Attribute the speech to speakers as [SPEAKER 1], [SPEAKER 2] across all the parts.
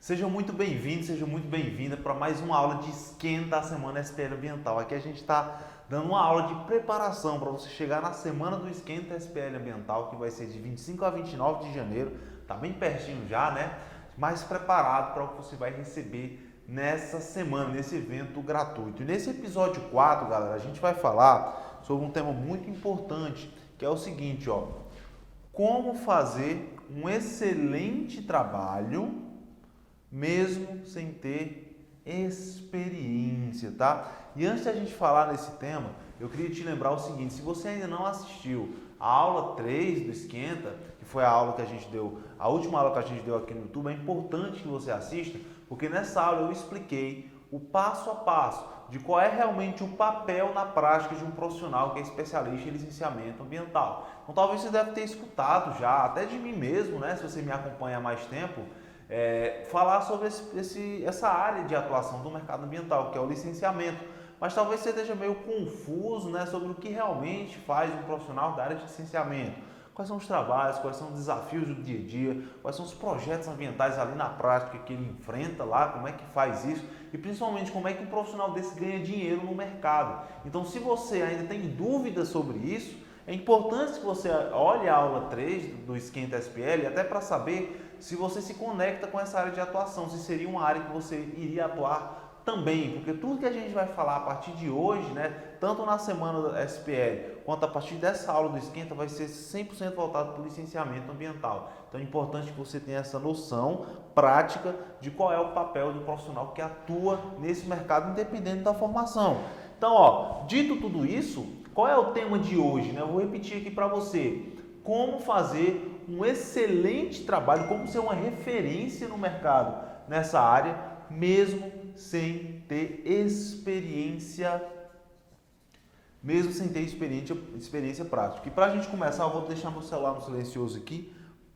[SPEAKER 1] Sejam muito bem-vindos, sejam muito bem-vinda para mais uma aula de Esquenta da Semana SPL Ambiental. Aqui a gente está dando uma aula de preparação para você chegar na semana do Esquenta SPL Ambiental, que vai ser de 25 a 29 de janeiro. Tá bem pertinho já, né? Mais preparado para o que você vai receber nessa semana, nesse evento gratuito. E nesse episódio 4, galera, a gente vai falar sobre um tema muito importante, que é o seguinte, ó: como fazer um excelente trabalho mesmo sem ter experiência, tá? E antes da gente falar nesse tema, eu queria te lembrar o seguinte: se você ainda não assistiu a aula 3 do Esquenta, que foi a aula que a gente deu, a última aula que a gente deu aqui no YouTube, é importante que você assista, porque nessa aula eu expliquei o passo a passo de qual é realmente o papel na prática de um profissional que é especialista em licenciamento ambiental. Então talvez você deve ter escutado já, até de mim mesmo, né? Se você me acompanha há mais tempo, falar sobre essa área de atuação do mercado ambiental, que é o licenciamento. Mas talvez você esteja meio confuso, né, sobre o que realmente faz um profissional da área de licenciamento. Quais são os trabalhos, quais são os desafios do dia a dia, quais são os projetos ambientais ali na prática que ele enfrenta lá, como é que faz isso e principalmente como é que um profissional desse ganha dinheiro no mercado. Então, se você ainda tem dúvidas sobre isso, é importante que você olhe a aula 3 do Esquenta SPL, até para saber se você se conecta com essa área de atuação, se seria uma área que você iria atuar também, porque tudo que a gente vai falar a partir de hoje, né, tanto na semana da SPL, quanto a partir dessa aula do Esquenta, vai ser 100% voltado para o licenciamento ambiental. Então é importante que você tenha essa noção prática de qual é o papel do profissional que atua nesse mercado, independente da formação. Então, ó, dito tudo isso, qual é o tema de hoje, né? Eu vou repetir aqui para você: como fazer um excelente trabalho, como ser uma referência no mercado nessa área, mesmo sem ter experiência, experiência prática. E para a gente começar, eu vou deixar meu celular no silencioso aqui,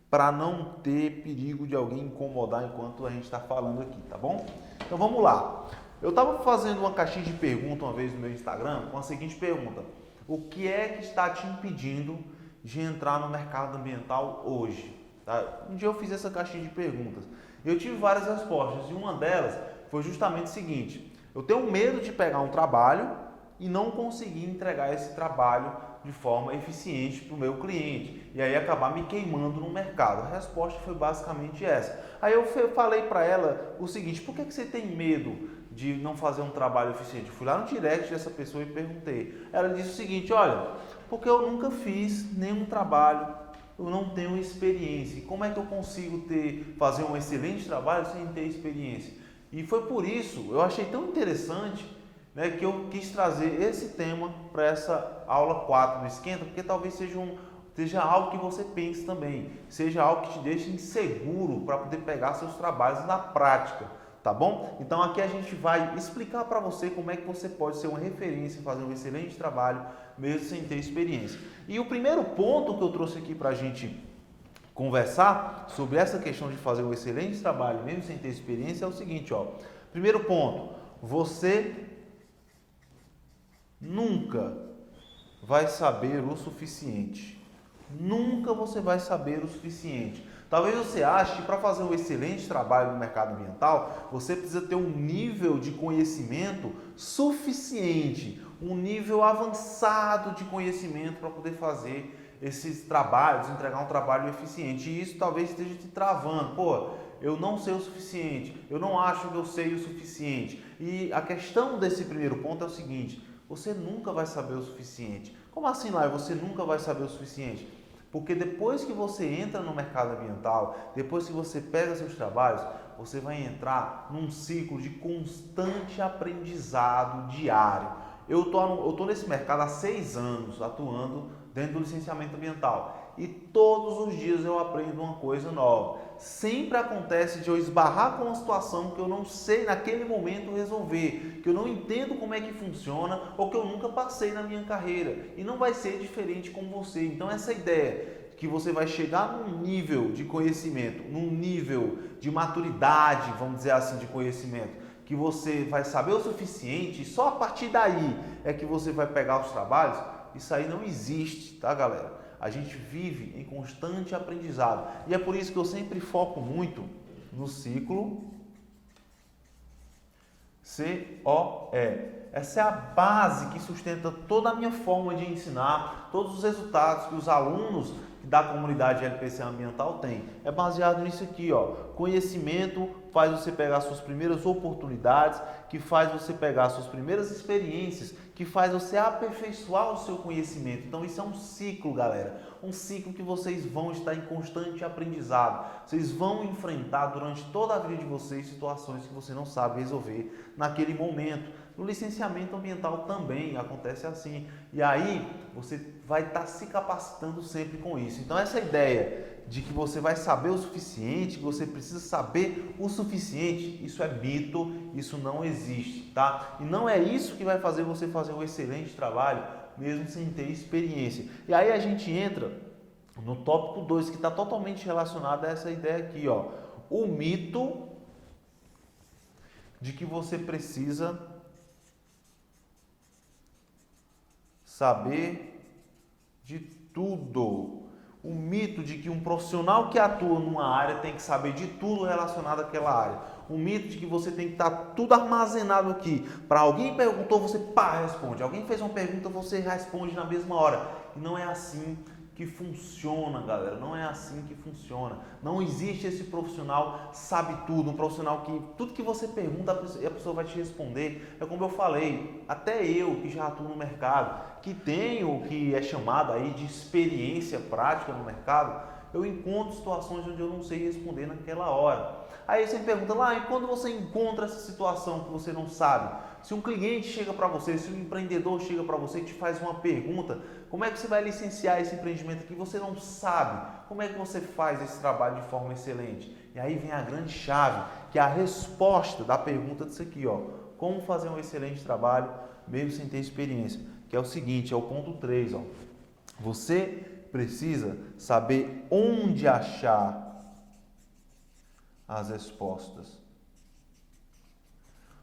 [SPEAKER 1] para não ter perigo de alguém incomodar enquanto a gente está falando aqui, tá bom? Então vamos lá. Eu estava fazendo uma caixinha de pergunta uma vez no meu Instagram com a seguinte pergunta: o que é que está te impedindo de entrar no mercado ambiental hoje? Tá? Um dia eu fiz essa caixinha de perguntas. Eu tive várias respostas e uma delas foi justamente o seguinte: eu tenho medo de pegar um trabalho e não conseguir entregar esse trabalho de forma eficiente para o meu cliente e aí acabar me queimando no mercado. A resposta foi basicamente essa. Aí eu falei para ela o seguinte: por que você tem medo de não fazer um trabalho eficiente? Eu fui lá no direct dessa pessoa e perguntei. Ela disse o seguinte: olha, porque eu nunca fiz nenhum trabalho, eu não tenho experiência. Como é que eu consigo fazer um excelente trabalho sem ter experiência? E foi por isso, eu achei tão interessante, né, que eu quis trazer esse tema para essa aula 4 do Esquenta, porque talvez seja algo que você pense também, seja algo que te deixe inseguro para poder pegar seus trabalhos na prática. Tá bom? Então aqui a gente vai explicar para você como é que você pode ser uma referência, fazer um excelente trabalho, mesmo sem ter experiência. E o primeiro ponto que eu trouxe aqui para a gente conversar sobre essa questão de fazer um excelente trabalho, mesmo sem ter experiência, é o seguinte, ó. Primeiro ponto: você nunca vai saber o suficiente. Nunca você vai saber o suficiente. Talvez você ache que para fazer um excelente trabalho no mercado ambiental, você precisa ter um nível de conhecimento suficiente, um nível avançado de conhecimento para poder fazer esses trabalhos, entregar um trabalho eficiente. E isso talvez esteja te travando. Pô, eu não sei o suficiente, eu não acho que eu sei o suficiente. E a questão desse primeiro ponto é o seguinte: você nunca vai saber o suficiente. Como assim, Lai? Você nunca vai saber o suficiente? Porque depois que você entra no mercado ambiental, depois que você pega seus trabalhos, você vai entrar num ciclo de constante aprendizado diário. Eu tô nesse mercado há 6 anos, atuando dentro do licenciamento ambiental. E todos os dias eu aprendo uma coisa nova. Sempre acontece de eu esbarrar com uma situação que eu não sei naquele momento resolver, que eu não entendo como é que funciona ou que eu nunca passei na minha carreira. E não vai ser diferente com você. Então essa ideia que você vai chegar num nível de conhecimento, num nível de maturidade, vamos dizer assim, de conhecimento, que você vai saber o suficiente e só a partir daí é que você vai pegar os trabalhos, isso aí não existe, tá, galera? A gente vive em constante aprendizado. E é por isso que eu sempre foco muito no ciclo COE. Essa é a base que sustenta toda a minha forma de ensinar, todos os resultados que os alunos da comunidade LPC Ambiental têm. É baseado nisso aqui, ó. Conhecimento faz você pegar suas primeiras oportunidades, que faz você pegar suas primeiras experiências, que faz você aperfeiçoar o seu conhecimento. Então isso é um ciclo, galera. Um ciclo que vocês vão estar em constante aprendizado. Vocês vão enfrentar durante toda a vida de vocês situações que você não sabe resolver naquele momento. No licenciamento ambiental também acontece assim. E aí você vai estar se capacitando sempre com isso. Então essa ideia de que você vai saber o suficiente, que você precisa saber o suficiente, isso é mito, isso não existe, tá? E não é isso que vai fazer você fazer um excelente trabalho, mesmo sem ter experiência. E aí a gente entra no tópico 2, que está totalmente relacionado a essa ideia aqui, ó. O mito de que você precisa saber de tudo. O mito de que um profissional que atua numa área tem que saber de tudo relacionado àquela área. O mito de que você tem que estar tudo armazenado aqui. Para alguém perguntou, você responde. Alguém fez uma pergunta, você responde na mesma hora. E não é assim que funciona, galera. Não é assim que funciona. Não existe esse profissional sabe tudo, um profissional que tudo que você pergunta a pessoa vai te responder. É como eu falei, até eu que já atuo no mercado, que tenho o que é chamado aí de experiência prática no mercado, eu encontro situações onde eu não sei responder naquela hora. Aí você me pergunta lá, e quando você encontra essa situação que você não sabe? Se um cliente chega para você, se um empreendedor chega para você e te faz uma pergunta, como é que você vai licenciar esse empreendimento aqui? Você não sabe. Como é que você faz esse trabalho de forma excelente? E aí vem a grande chave, que é a resposta da pergunta disso aqui, ó. Como fazer um excelente trabalho mesmo sem ter experiência? Que é o seguinte, é o ponto 3, ó. Você precisa saber onde achar as respostas.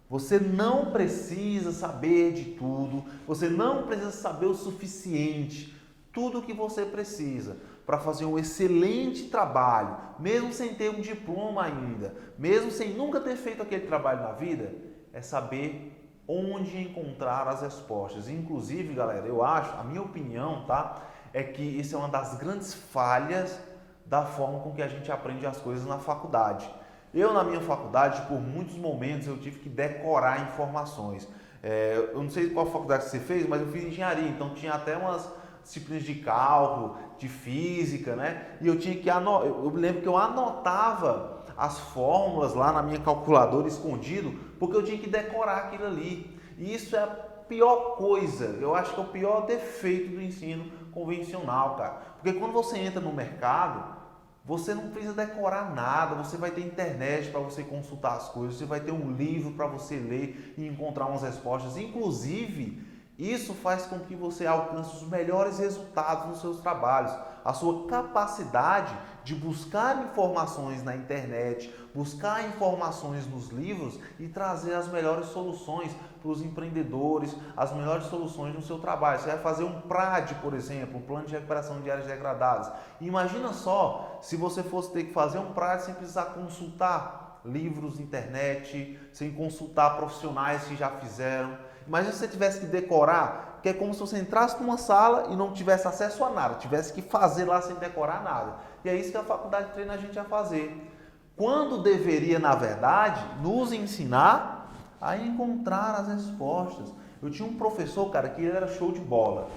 [SPEAKER 1] Você não precisa saber de tudo, você não precisa saber o suficiente. Tudo o que você precisa para fazer um excelente trabalho, mesmo sem ter um diploma ainda, mesmo sem nunca ter feito aquele trabalho na vida, é saber onde encontrar as respostas. Inclusive, galera, eu acho, a minha opinião, tá, é que isso é uma das grandes falhas da forma com que a gente aprende as coisas na faculdade. Eu, na minha faculdade, por muitos momentos, eu tive que decorar informações. Eu não sei qual faculdade você fez, mas eu fiz engenharia, então tinha até umas disciplinas de cálculo, de física, né? E eu tinha que eu lembro que eu anotava as fórmulas lá na minha calculadora escondido, porque eu tinha que decorar aquilo ali. E isso é a pior coisa, eu acho que é o pior defeito do ensino convencional, cara. Porque quando você entra no mercado, você não precisa decorar nada, você vai ter internet para você consultar as coisas, você vai ter um livro para você ler e encontrar umas respostas. Inclusive, isso faz com que você alcance os melhores resultados nos seus trabalhos. A sua capacidade de buscar informações na internet, buscar informações nos livros e trazer as melhores soluções para os empreendedores, as melhores soluções no seu trabalho. Você vai fazer um PRAD, por exemplo, um plano de recuperação de áreas degradadas. Imagina só se você fosse ter que fazer um PRAD sem precisar consultar livros, internet, sem consultar profissionais que já fizeram. Imagina se você tivesse que decorar, que é como se você entrasse numa sala e não tivesse acesso a nada, tivesse que fazer lá sem decorar nada. E é isso que a faculdade treina a gente a fazer. Quando deveria, na verdade, nos ensinar a encontrar as respostas. Eu tinha um professor, cara, que ele era show de bola.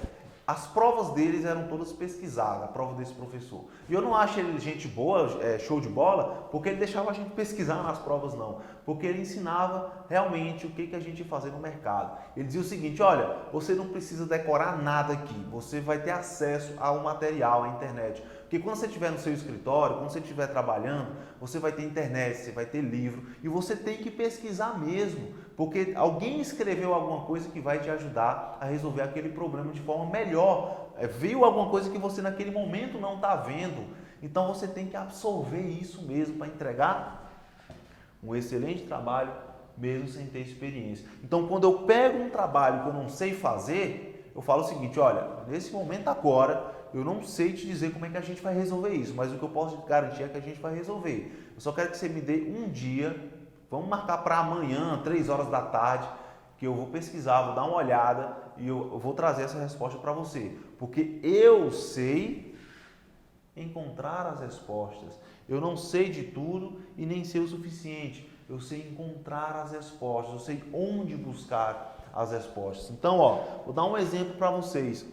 [SPEAKER 1] As provas deles eram todas pesquisadas, a prova desse professor. E eu não acho ele gente boa, show de bola, porque ele deixava a gente pesquisar nas provas, não. Porque ele ensinava realmente o que a gente ia fazer no mercado. Ele dizia o seguinte, olha, você não precisa decorar nada aqui, você vai ter acesso ao material, à internet. Porque quando você estiver no seu escritório, quando você estiver trabalhando, você vai ter internet, você vai ter livro e você tem que pesquisar mesmo, porque alguém escreveu alguma coisa que vai te ajudar a resolver aquele problema de forma melhor. Viu alguma coisa que você naquele momento não está vendo. Então você tem que absorver isso mesmo para entregar um excelente trabalho mesmo sem ter experiência. Então quando eu pego um trabalho que eu não sei fazer, eu falo o seguinte, olha, nesse momento agora, eu não sei te dizer como é que a gente vai resolver isso, mas o que eu posso te garantir é que a gente vai resolver. Eu só quero que você me dê um dia Vamos marcar para amanhã, 3 horas da tarde, que eu vou pesquisar, vou dar uma olhada e eu vou trazer essa resposta para você. Porque eu sei encontrar as respostas. Eu não sei de tudo e nem sei o suficiente. Eu sei encontrar as respostas, eu sei onde buscar as respostas. Então, vou dar um exemplo para vocês.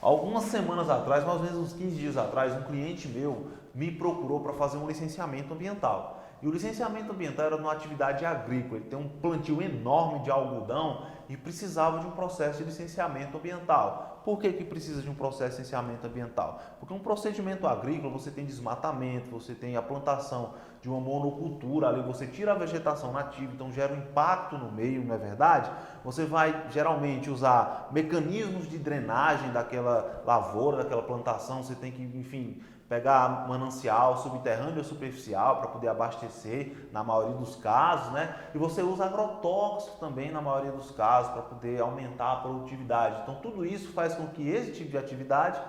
[SPEAKER 1] Algumas semanas atrás, mais ou menos uns 15 dias atrás, um cliente meu me procurou para fazer um licenciamento ambiental. E o licenciamento ambiental era numa atividade agrícola, ele tem um plantio enorme de algodão e precisava de um processo de licenciamento ambiental. Por que precisa de um processo de licenciamento ambiental? Porque um procedimento agrícola, você tem desmatamento, você tem a plantação de uma monocultura, ali você tira a vegetação nativa, então gera um impacto no meio, não é verdade? Você vai geralmente usar mecanismos de drenagem daquela lavoura, daquela plantação, você tem que, enfim, pegar manancial subterrâneo ou superficial para poder abastecer, na maioria dos casos, né? E você usa agrotóxicos também na maioria dos casos para poder aumentar a produtividade. Então tudo isso faz com que esse tipo de atividade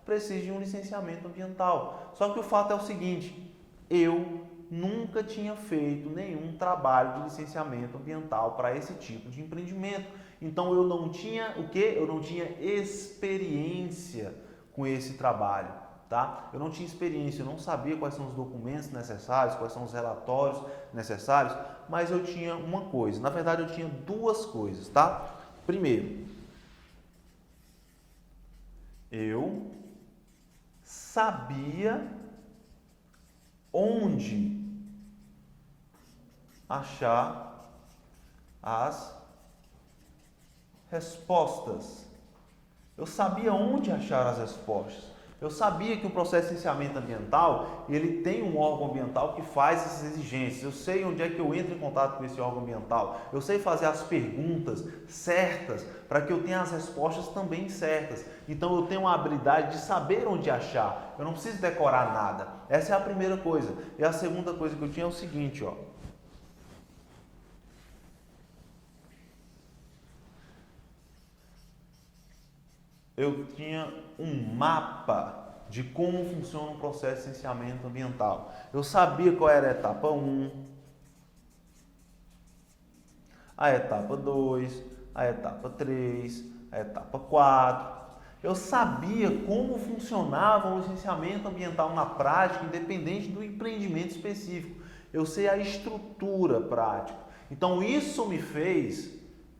[SPEAKER 1] precise de um licenciamento ambiental. Só que o fato é o seguinte, eu nunca tinha feito nenhum trabalho de licenciamento ambiental para esse tipo de empreendimento. Então eu não tinha o quê? Eu não tinha experiência com esse trabalho. Tá? Eu não tinha experiência, eu não sabia quais são os documentos necessários, quais são os relatórios necessários, mas eu tinha uma coisa, na verdade eu tinha duas coisas, tá? Primeiro, eu sabia onde achar as respostas. Eu sabia onde achar as respostas. Eu sabia que o processo de licenciamento ambiental, ele tem um órgão ambiental que faz essas exigências. Eu sei onde é que eu entro em contato com esse órgão ambiental. Eu sei fazer as perguntas certas para que eu tenha as respostas também certas. Então eu tenho uma habilidade de saber onde achar. Eu não preciso decorar nada. Essa é a primeira coisa. E a segunda coisa que eu tinha é o seguinte, eu tinha um mapa de como funciona o processo de licenciamento ambiental. Eu sabia qual era a etapa 1, a etapa 2, a etapa 3, a etapa 4. Eu sabia como funcionava o licenciamento ambiental na prática, independente do empreendimento específico. Eu sei a estrutura prática. Então isso me fez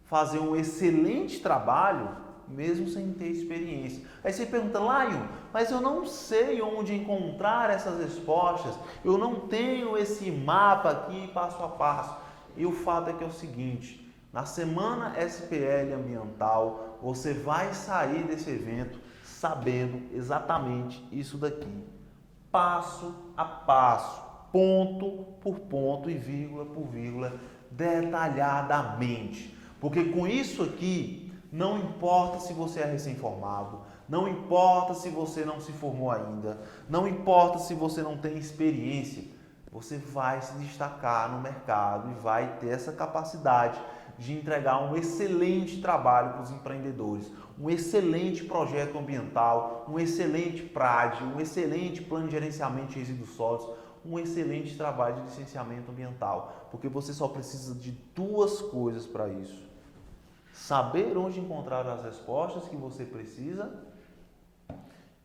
[SPEAKER 1] fazer um excelente trabalho mesmo sem ter experiência. Aí você pergunta, Lion, mas eu não sei onde encontrar essas respostas, eu não tenho esse mapa aqui passo a passo. E o fato é que é o seguinte, na semana SPL Ambiental, você vai sair desse evento sabendo exatamente isso daqui, passo a passo, ponto por ponto e vírgula por vírgula, detalhadamente. Porque com isso aqui, não importa se você é recém-formado, não importa se você não se formou ainda, não importa se você não tem experiência, você vai se destacar no mercado e vai ter essa capacidade de entregar um excelente trabalho para os empreendedores, um excelente projeto ambiental, um excelente PRAD, um excelente plano de gerenciamento de resíduos sólidos, um excelente trabalho de licenciamento ambiental, porque você só precisa de duas coisas para isso. Saber onde encontrar as respostas que você precisa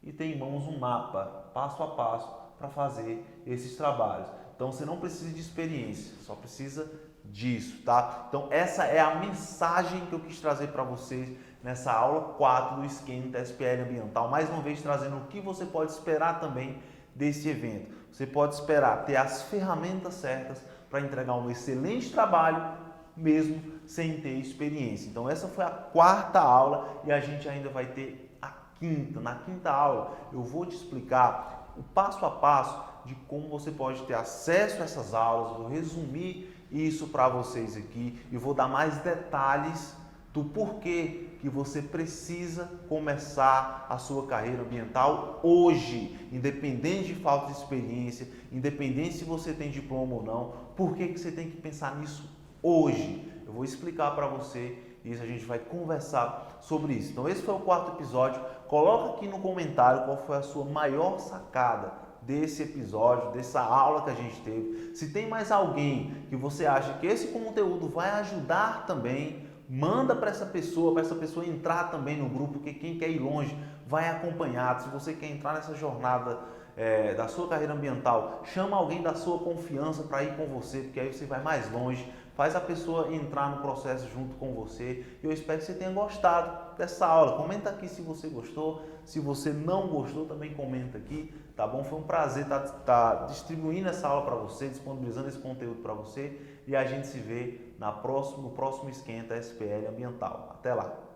[SPEAKER 1] e ter em mãos um mapa, passo a passo, para fazer esses trabalhos. Então você não precisa de experiência, só precisa disso, tá? Então essa é a mensagem que eu quis trazer para vocês nessa aula 4 do Esquenta SPL Ambiental. Mais uma vez trazendo o que você pode esperar também desse evento. Você pode esperar ter as ferramentas certas para entregar um excelente trabalho, mesmo sem ter experiência. Então essa foi a 4ª aula e a gente ainda vai ter a 5ª. Na 5ª aula eu vou te explicar o passo a passo de como você pode ter acesso a essas aulas, vou resumir isso para vocês aqui e vou dar mais detalhes do porquê que você precisa começar a sua carreira ambiental hoje, independente de falta de experiência, independente se você tem diploma ou não, por que você tem que pensar nisso hoje. Eu vou explicar para você isso, a gente vai conversar sobre isso. Então esse foi o 4º episódio. Coloca aqui no comentário qual foi a sua maior sacada desse episódio, dessa aula que a gente teve. Se tem mais alguém que você acha que esse conteúdo vai ajudar também, manda para essa pessoa entrar também no grupo, porque quem quer ir longe vai acompanhado. Se você quer entrar nessa jornada da sua carreira ambiental, chama alguém da sua confiança para ir com você, porque aí você vai mais longe, faz a pessoa entrar no processo junto com você. Eu espero que você tenha gostado dessa aula. Comenta aqui se você gostou, se você não gostou também comenta aqui, tá bom? Foi um prazer estar distribuindo essa aula para você, disponibilizando esse conteúdo para você, e a gente se vê no próximo Esquenta SPL Ambiental. Até lá!